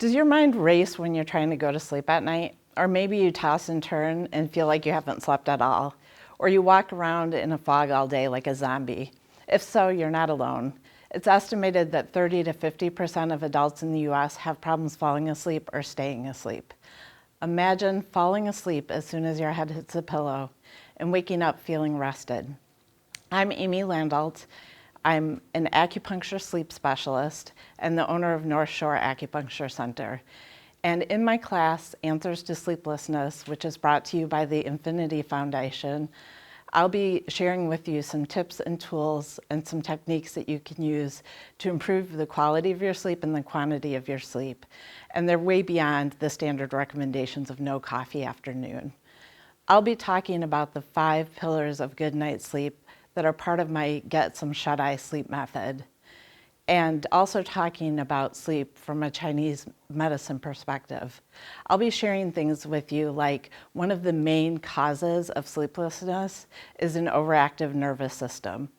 Does your mind race when you're trying to go to sleep at night? Or maybe you toss and turn and feel like you haven't slept at all? Or you walk around in a fog all day like a zombie? If so, you're not alone. It's estimated that 30 to 50% of adults in the US have problems falling asleep or staying asleep. Imagine falling asleep as soon as your head hits the pillow and waking up feeling rested. I'm Amy Landolt. I'm an acupuncture sleep specialist and the owner of North Shore Acupuncture Center. And in my class, Answers to Sleeplessness, which is brought to you by the Infinity Foundation, I'll be sharing with you some tips and tools and some techniques that you can use to improve the quality of your sleep and the quantity of your sleep. And they're way beyond the standard recommendations of no coffee after noon. I'll be talking about the 5 pillars of good night's sleep that are part of my Get Some Shut-Eye sleep method, and also talking about sleep from a Chinese medicine perspective. I'll be sharing things with you like one of the main causes of sleeplessness is an overactive nervous system.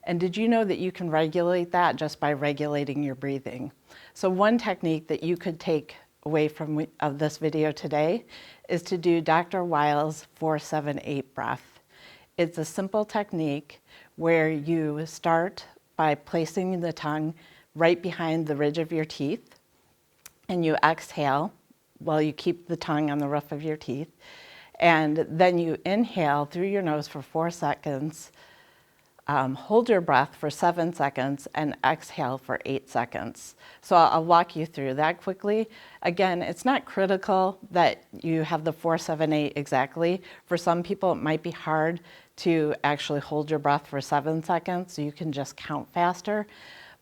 And did you know that you can regulate that just by regulating your breathing? So one technique that you could take away from this video today is to do Dr. Weil's 4-7-8 breath. It's a simple technique where you start by placing the tongue right behind the ridge of your teeth, and you exhale while you keep the tongue on the roof of your teeth, and then you inhale through your nose for 4 seconds, hold your breath for 7 seconds, and exhale for 8 seconds. So I'll walk you through that quickly. Again, it's not critical that you have the 4-7-8 exactly. For some people, it might be hard to actually hold your breath for 7 seconds, so you can just count faster.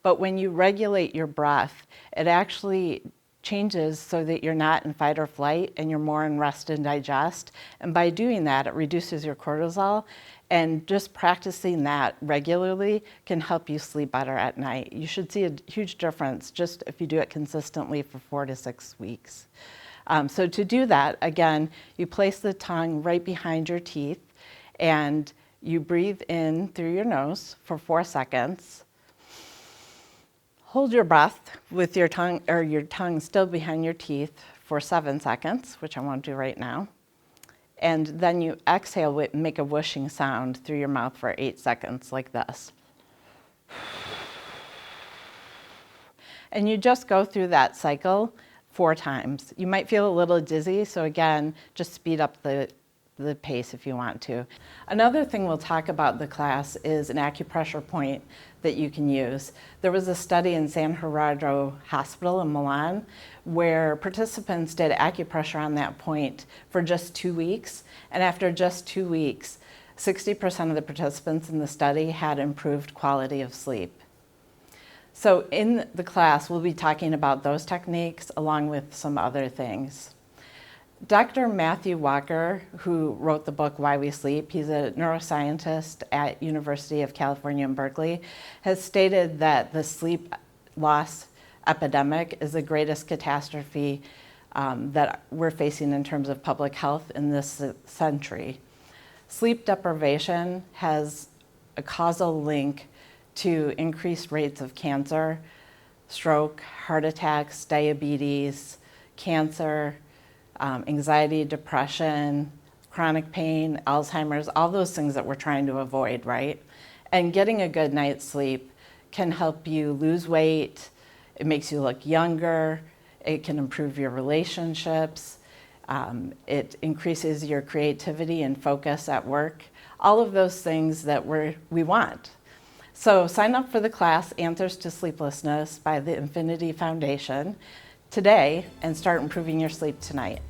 But when you regulate your breath, it actually changes so that you're not in fight or flight and you're more in rest and digest. And by doing that, it reduces your cortisol. And just practicing that regularly can help you sleep better at night. You should see a huge difference just if you do it consistently for 4 to 6 weeks. So to do that, again, you place the tongue right behind your teeth and you breathe in through your nose for 4 seconds. Hold your breath with your tongue still behind your teeth for 7 seconds, which I won't do right now. And then you exhale, make a whooshing sound through your mouth for 8 seconds, like this. And you just go through that cycle 4 times. You might feel a little dizzy, so again, just speed up the pace if you want to. Another thing we'll talk about in the class is an acupressure point that you can use. There was a study in San Gerardo Hospital in Milan where participants did acupressure on that point for just 2 weeks. And after just 2 weeks, 60% of the participants in the study had improved quality of sleep. So in the class, we'll be talking about those techniques along with some other things. Dr. Matthew Walker, who wrote the book Why We Sleep, he's a neuroscientist at University of California in Berkeley, has stated that the sleep loss epidemic is the greatest catastrophe that we're facing in terms of public health in this century. Sleep deprivation has a causal link to increased rates of cancer, stroke, heart attacks, diabetes, cancer, anxiety, depression, chronic pain, Alzheimer's, all those things that we're trying to avoid, right? And getting a good night's sleep can help you lose weight, it makes you look younger, it can improve your relationships, it increases your creativity and focus at work, all of those things that we want. So sign up for the class Answers to Sleeplessness by the Infinity Foundation today and start improving your sleep tonight.